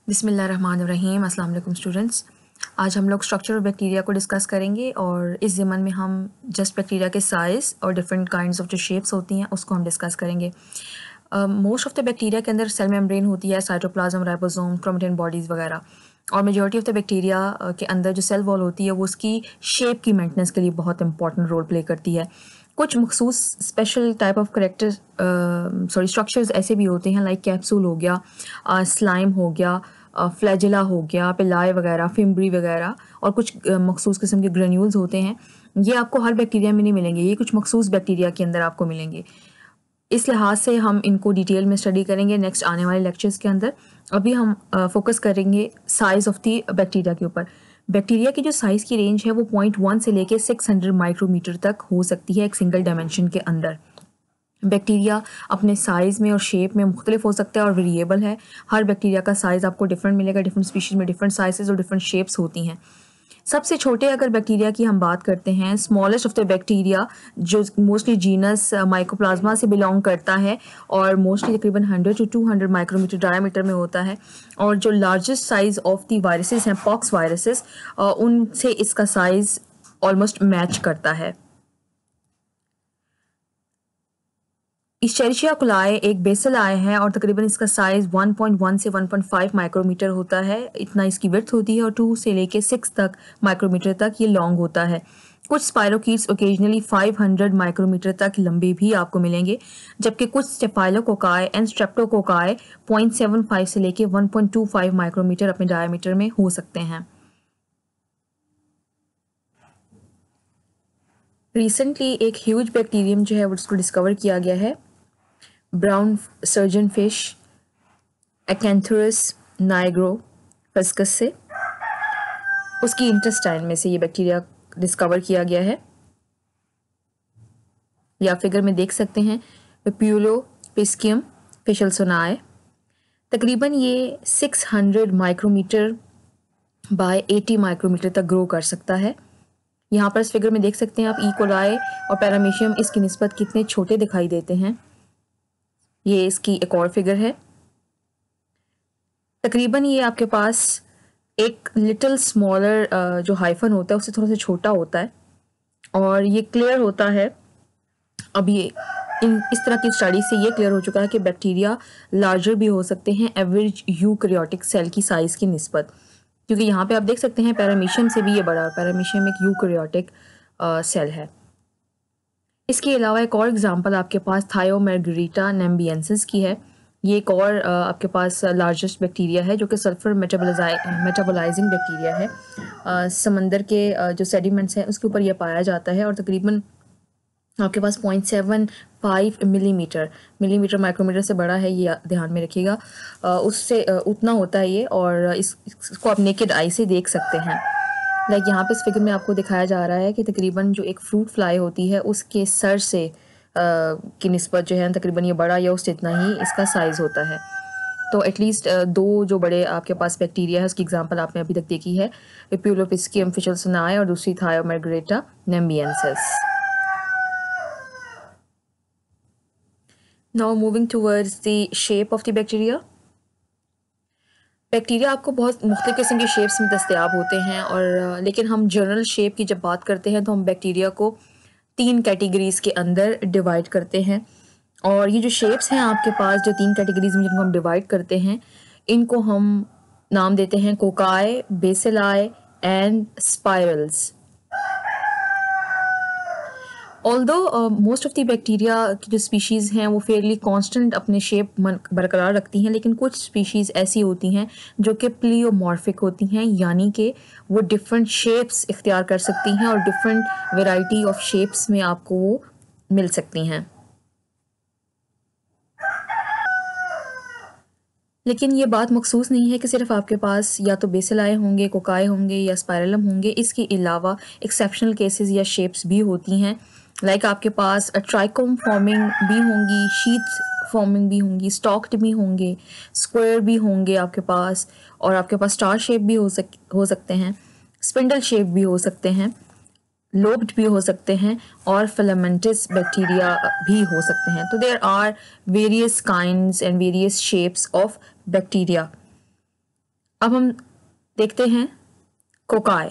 बिस्मिल्लाहिर्रहमानिर्रहीम। अस्सलाम वालेकुम स्टूडेंट्स। आज हम लोग स्ट्रक्चर ऑफ बैक्टीरिया को डिस्कस करेंगे और इस ज़मन में हम जस्ट बैक्टीरिया के साइज़ और डिफरेंट काइंड्स ऑफ जो शेप्स होती हैं उसको हम डिस्कस करेंगे। मोस्ट ऑफ द बैक्टीरिया के अंदर सेल मेम्ब्रेन होती है, साइटोप्लाज्म, राइबोसोम, क्रोमेटिन बॉडीज़ वगैरह, और मेजॉरिटी ऑफ द बैक्टीरिया के अंदर जो सेल वॉल होती है वो उसकी शेप की मेंटेनेंस के लिए बहुत इंपॉर्टेंट रोल प्ले करती है। कुछ मखसूस special type of character structures ऐसे भी होते हैं, लाइक कैप्सूल हो गया, स्लाइम हो गया, फ्लैजिला हो गया, पिलाई वगैरह, फिम्ब्री वगैरह, और कुछ मखसूस किस्म के ग्रेन्यूल्स होते हैं। ये आपको हर बैक्टीरिया में नहीं मिलेंगे, ये कुछ मखसूस बैक्टीरिया के अंदर आपको मिलेंगे। इस लिहाज से हम इनको डिटेल में स्टडी करेंगे नेक्स्ट आने वाले लेक्चर्स के अंदर। अभी हम फोकस करेंगे साइज़ ऑफ दी बैक्टीरिया के ऊपर। बैक्टीरिया की जो साइज़ की रेंज है वो 0.1 से लेके 600 माइक्रोमीटर तक हो सकती है एक सिंगल डायमेंशन के अंदर। बैक्टीरिया अपने साइज़ में और शेप में मुख्तलिफ हो सकता है और वेरिएबल है। हर बैक्टीरिया का साइज़ आपको डिफरेंट मिलेगा, डिफरेंट स्पीशीज़ में डिफरेंट साइजेस और डिफरेंट शेप्स होती हैं। सबसे छोटे अगर बैक्टीरिया की हम बात करते हैं, स्मॉलेस्ट ऑफ द बैक्टीरिया जो मोस्टली जीनस माइकोप्लाज्मा से बिलोंग करता है और मोस्टली तकरीबन 100 to 200 माइक्रोमीटर डायमीटर में होता है, और जो largest size of the viruses हैं पॉक्स वायरसेस, उनसे इसका साइज़ ऑलमोस्ट मैच करता है। इस्चेरिशिया कोलाई एक बेसल आय है और तकरीबन इसका साइज़ 1.1 से 1.5 माइक्रोमीटर होता है, इतना इसकी विड्थ होती है, और 2 से लेके 6 तक माइक्रोमीटर तक ये लॉन्ग होता है। कुछ स्पायरोकीट्स ओकेजनली 500 माइक्रोमीटर तक लंबे भी आपको मिलेंगे, जबकि कुछ स्टेफाइलोकोकाई एंड स्ट्रेप्टोकोकाई 0.75 से लेके 1.25 माइक्रोमीटर अपने डायमीटर में हो सकते हैं। रिसेंटली एक ह्यूज बैक्टीरियम जो है वो उसको डिस्कवर किया गया है, ब्राउन सर्जन फिश एकेंथुरस नाइग्रो फस्कस से। उसकी इंटेस्टाइन में से ये बैक्टीरिया डिस्कवर किया गया है। या फिगर में देख सकते हैं पेप्यूलो पिस्कियम फिशल्सोनाए। तकरीबन ये 600 माइक्रोमीटर बाय 80 माइक्रोमीटर तक ग्रो कर सकता है। यहाँ पर इस फिगर में देख सकते हैं आप इकोलाई और पैरामीशियम इसकी निस्बत कितने छोटे दिखाई देते हैं। ये इसकी एक और फिगर है। तकरीबन ये आपके पास एक लिटिल स्मॉलर जो हाइफन होता है उससे थोड़ा सा छोटा होता है, और ये क्लियर होता है। अब ये इस तरह की स्टडी से ये क्लियर हो चुका है कि बैक्टीरिया लार्जर भी हो सकते हैं एवरेज यूकैरियोटिक सेल की साइज़ की निस्बत, क्योंकि यहाँ पे आप देख सकते हैं पैरामीशियम से भी ये बड़ा। पैरामीशियम एक यूकैरियोटिक सेल है। इसके अलावा एक और एग्जांपल आपके पास थायोमार्गरिटा नेम्बियंसिस की है। ये एक और आपके पास लार्जेस्ट बैक्टीरिया है जो कि सल्फर मेटाबोलाइजिंग बैक्टीरिया है। समंदर के जो सेडिमेंट्स हैं उसके ऊपर यह पाया जाता है, और तकरीबन आपके पास 0.75 मिलीमीटर माइक्रोमीटर से बड़ा है, ये ध्यान में रखिएगा। उससे उतना होता है ये, और इसको आप नेकेड आई से देख सकते हैं। लाइक यहाँ पे इस फिगर में आपको दिखाया जा रहा है कि तकरीबन जो एक फ्रूट फ्लाई होती है उसके सर से की निस्बत जो है तकरीबन ये बड़ा या उससे इतना ही इसका साइज़ होता है। तो एटलीस्ट दो जो बड़े आपके पास बैक्टीरिया है उसकी एग्जांपल आपने अभी तक देखी है, एप्यूलोपिस्कियम फिशल्सोनाए और दूसरी Thiomargarita namibiensis. Now moving towards the shape of the bacteria. Bacteria आपको बहुत मुख्तलिफ किस्म के शेप्स में दस्तयाब होते हैं, और लेकिन हम जनरल शेप की जब बात करते हैं तो हम बैक्टीरिया को 3 कैटेगरीज़ के अंदर डिवाइड करते हैं। और ये जो शेप्स हैं आपके पास, जो 3 कैटेगरीज़ में जिनको हम डिवाइड करते हैं, इनको हम नाम देते हैं cocci, bacilli and spirals. Although most of the bacteria की जो स्पीशीज़ हैं वो फेयरली कांस्टेंट अपने शेप बरकरार रखती हैं, लेकिन कुछ स्पीशीज़ ऐसी होती हैं जो कि प्लियोमॉर्फिक होती हैं, यानी कि वो डिफरेंट शेप्स इख्तियार कर सकती हैं और डिफरेंट वैरायटी ऑफ शेप्स में आपको वो मिल सकती हैं। लेकिन ये बात मखसूस नहीं है कि सिर्फ आपके पास या तो बेसिलाई होंगे, कोकाई होंगे या स्पाइरलम होंगे। इसके अलावा एक्सेप्शनल केसेस या शेप्स भी होती हैं, लाइक आपके पास ट्राइकोम फॉर्मिंग भी होंगी, शीट फॉर्मिंग भी होंगी, स्टॉक्ड भी होंगे, स्क्वायर भी होंगे आपके पास, और आपके पास स्टार शेप भी हो सकते हैं, स्पिंडल शेप भी हो सकते हैं, लोब्ड भी हो सकते हैं, और फिलामेंटस बैक्टीरिया भी हो सकते हैं। तो there are various kinds and various shapes of bacteria. अब हम देखते हैं कोकाई।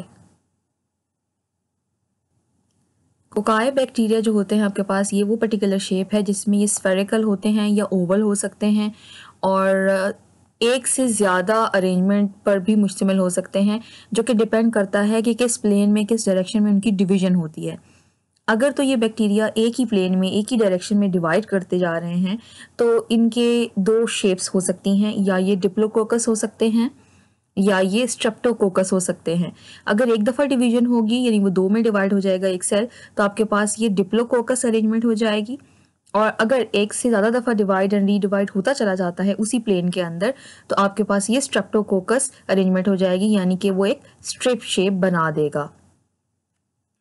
कोकाई बैक्टीरिया जो होते हैं आपके पास, ये वो पर्टिकुलर शेप है जिसमें ये स्फेरिकल होते हैं या ओवल हो सकते हैं और एक से ज़्यादा अरेंजमेंट पर भी मुश्तमिल हो सकते हैं, जो कि डिपेंड करता है कि किस प्लेन में, किस डायरेक्शन में उनकी डिवीज़न होती है। अगर तो ये बैक्टीरिया एक ही प्लेन में, एक ही डायरेक्शन में डिवाइड करते जा रहे हैं तो इनके दो शेप्स हो सकती हैं, या ये डिप्लोकोकस हो सकते हैं या ये स्ट्रेप्टोकोकस हो सकते हैं। अगर एक दफ़ा डिवीजन होगी, यानी वो दो में डिवाइड हो जाएगा एक सेल, तो आपके पास ये डिप्लोकोकस अरेंजमेंट हो जाएगी। और अगर एक से ज़्यादा दफ़ा डिवाइड एंड रीडिवाइड होता चला जाता है उसी प्लेन के अंदर, तो आपके पास ये स्ट्रेप्टोकोकस अरेंजमेंट हो जाएगी, यानी कि वो एक स्ट्रिप शेप बना देगा।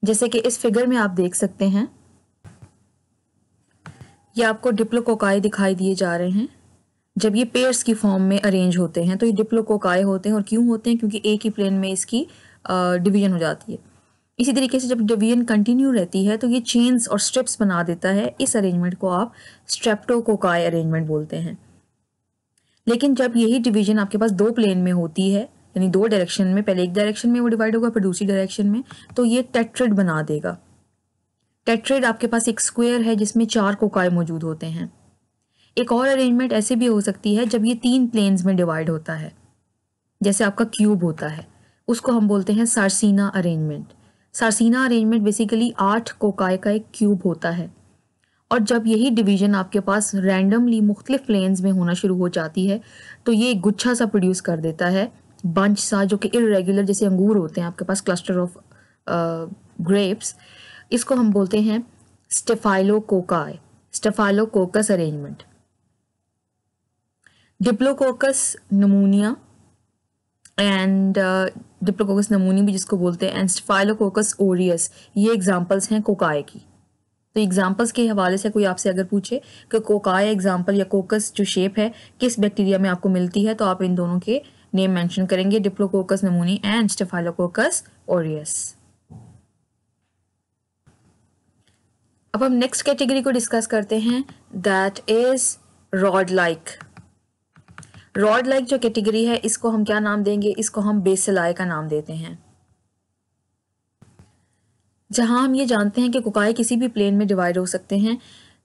जैसे कि इस फिगर में आप देख सकते हैं, ये आपको डिप्लोकोकाई दिखाई दिए जा रहे हैं। जब ये पेयर्स की फॉर्म में अरेंज होते हैं तो ये डिप्लोकोकाई होते हैं। और क्यों होते हैं? क्योंकि एक ही प्लेन में इसकी डिवीजन हो जाती है। इसी तरीके से जब डिवीजन कंटिन्यू रहती है तो ये चेन्स और स्ट्रिप्स बना देता है। इस अरेंजमेंट को आप स्ट्रेप्टोकोकाई अरेंजमेंट बोलते हैं। लेकिन जब यही डिवीजन आपके पास दो प्लेन में होती है, यानी दो डायरेक्शन में, पहले एक डायरेक्शन में वो डिवाइड होगा फिर दूसरी डायरेक्शन में, तो ये टेट्रिड बना देगा। टेट्रिड आपके पास एक स्क्वायर है जिसमें 4 कोकाई मौजूद होते हैं। एक और अरेंजमेंट ऐसे भी हो सकती है जब ये 3 प्लेन्स में डिवाइड होता है, जैसे आपका क्यूब होता है, उसको हम बोलते हैं सार्सिना अरेंजमेंट। सार्सिना अरेंजमेंट बेसिकली 8 कोकाई का एक क्यूब होता है। और जब यही डिवीजन आपके पास रैंडमली मुख्तलिफ प्लेन्स में होना शुरू हो जाती है तो ये एक गुच्छा सा प्रोड्यूस कर देता है, बंच सा, जो कि इर्रेगुलर, जैसे अंगूर होते हैं आपके पास, क्लस्टर ऑफ ग्रेप्स। इसको हम बोलते हैं staphylococci, staphylococcus arrangement. Diplococcus pneumonia and diplococcus नमूनी भी जिसको बोलते हैं, एंड स्टेफाइलोकोकस ओरियस, ये एग्जांपल्स हैं कोकाई की। तो एग्जांपल्स के हवाले से कोई आपसे अगर पूछे कि कोकाई एग्जांपल या कोकस जो शेप है किस बैक्टीरिया में आपको मिलती है, तो आप इन दोनों के नेम मेंशन करेंगे, डिप्लोकोकस नमूनी एंड स्टेफाइलोकोकस ओरियस। अब हम नेक्स्ट कैटेगरी को डिस्कस करते हैं, that is rod like. Rod like जो कैटेगरी है, इसको हम क्या नाम देंगे? इसको हम बेसिलाई का नाम देते हैं। जहां हम ये जानते हैं कि कोकाई किसी भी प्लेन में डिवाइड हो सकते हैं,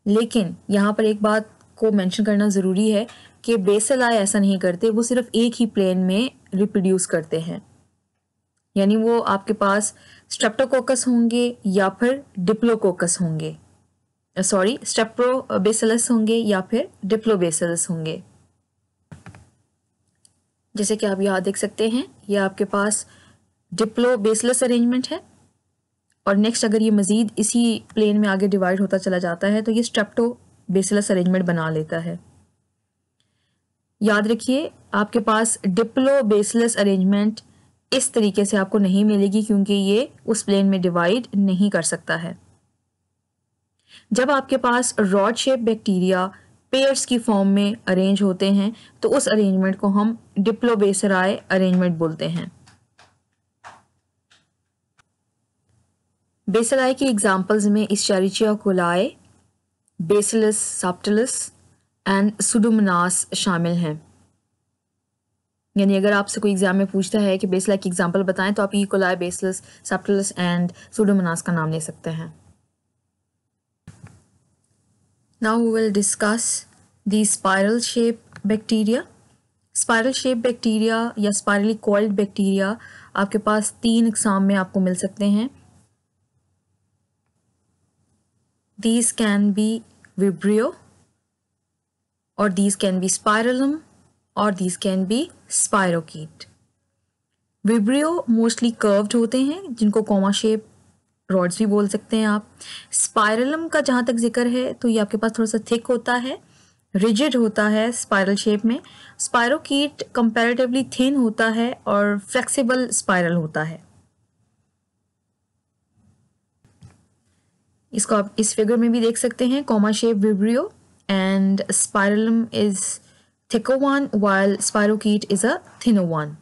लेकिन यहाँ पर एक बात को मेंशन करना ज़रूरी है कि बेसिलाई ऐसा नहीं करते, वो सिर्फ एक ही प्लेन में रिप्रोड्यूस करते हैं। यानी वो आपके पास स्ट्रेप्टोकोकस होंगे या फिर डिप्लोकोकस होंगे, सॉरी स्टेप्रोबेसिलस होंगे या फिर डिप्लोबेसिलस होंगे। जैसे कि आप यहाँ देख सकते हैं, ये आपके पास डिप्लोबेसिलस अरेंजमेंट है। और नेक्स्ट अगर ये मज़ीद इसी प्लेन में आगे डिवाइड होता चला जाता है तो ये स्ट्रेप्टोबेसिलस अरेंजमेंट बना लेता है। याद रखिए, आपके पास डिप्लोबेसिलस अरेंजमेंट इस तरीके से आपको नहीं मिलेगी क्योंकि ये उस प्लेन में डिवाइड नहीं कर सकता है। जब आपके पास रॉड शेप बैक्टीरिया पेयर्स की फॉर्म में अरेंज होते हैं तो उस अरेंजमेंट को हम डिप्लोबेसिलाई अरेंजमेंट बोलते हैं। बेसिलाई की एग्जांपल्स में Escherichia coli, bacillus subtilis and Pseudomonas शामिल हैं। यानी अगर आपसे कोई एग्जाम में पूछता है कि बेसिलाई की एग्जांपल बताएं तो आप E coli, bacillus subtilis and pseudomonas का नाम ले सकते हैं। Now we will discuss the spiral shape bacteria. Spiral shape bacteria या स्पाइरली कॉइल्ड बैक्टीरिया आपके पास 3 इकसाम में आपको मिल सकते हैं। These can be Vibrio, or these can be Spirillum, or these can be Spirochete. Vibrio mostly curved होते हैं, जिनको कॉमा शेप रॉड्स भी बोल सकते हैं आप। स्पाइरलम का जहाँ तक जिक्र है तो ये आपके पास थोड़ा सा थिक होता है, रिजिड होता है स्पाइरल शेप में। स्पायरोकीट कंपैरेटिवली थिन होता है और फ्लेक्सिबल स्पाइरल होता है। इसको आप इस फिगर में भी देख सकते हैं, comma shape Vibrio and Spirillum is thicker one while spirochete is a thinner one.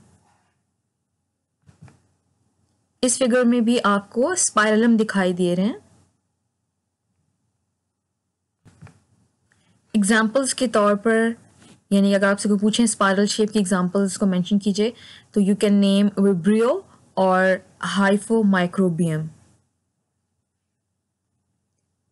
इस फिगर में भी आपको स्पाइरलम दिखाई दे रहे हैं। एग्जाम्पल्स के तौर पर यानी अगर आपसे कोई पूछें स्पायरल शेप की एग्जांपल्स को मेंशन कीजिए, तो यू कैन नेम विब्रियो और Hyphomicrobium.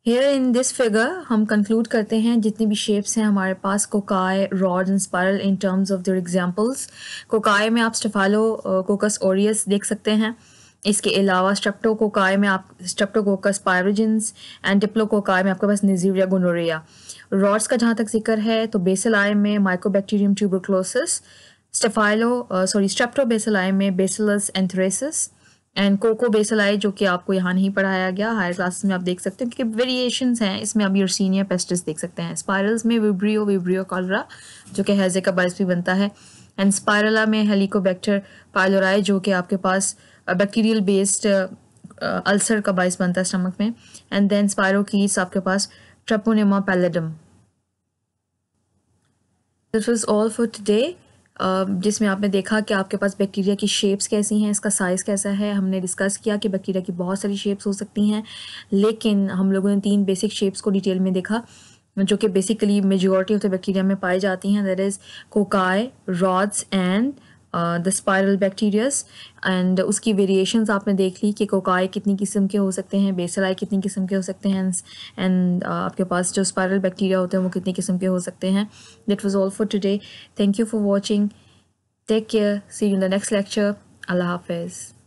Here in this figure हम कंक्लूड करते हैं जितनी भी शेप्स हैं हमारे पास cocci, rod and spiral in terms of their examples. Cocci में आप स्टेफाइलोकोकस ओरियस देख सकते हैं। इसके अलावा स्ट्रेप्टोकोकाई में आप स्ट्रेप्टोकोकस पायरोजेंस एंड डिप्लोकोकाई में आपके पास निजीरिया गोनोरिया। रॉड्स का जहाँ तक जिक्र है तो बेसिलाई में माइकोबैक्टीरियम ट्यूबरक्लोसिस, स्ट्रेप्टोबेसिलाई में bacillus anthracis and coccobacilli जो कि आपको यहाँ नहीं पढ़ाया गया, हायर क्लासेस में आप देख सकते हैं क्योंकि वेरिएशंस हैं इसमें। आप यर्सीनिया पेस्टिस देख सकते हैं। स्पायरल्स में विब्रियो कॉलरा जो कि हैजे का बायस भी बनता है, एंड स्पायरला में हेलिकोबैक्टर पाइलोराई जो कि आपके पास बैक्टीरियल बेस्ड अल्सर का बायस बनता है स्टमक में, एंड देन स्पायरोकीट्स आपके पास Treponema pallidum. This was all for today, जिसमें आपने देखा कि आपके पास बैक्टीरिया की शेप्स कैसी हैं, इसका साइज़ कैसा है। हमने डिस्कस किया कि बैक्टीरिया की बहुत सारी शेप्स हो सकती हैं, लेकिन हम लोगों ने 3 बेसिक शेप्स को डिटेल में देखा जो कि basically majority of the bacteria में पाई जाती हैं, that is cocci, rods and the spiral bacterias. And उसकी वेरिएशंस आपने देख ली कि कोकाई कितनी किस्म के हो सकते हैं, बेसिलाई कितनी किस्म के हो सकते हैं, एंड आपके पास जो स्पायरल बैक्टीरिया होते हैं वो कितनी किस्म के हो सकते हैं। That was all for today. Thank you for watching. Take care, see you in the next lecture. अल्लाह हाफिज़।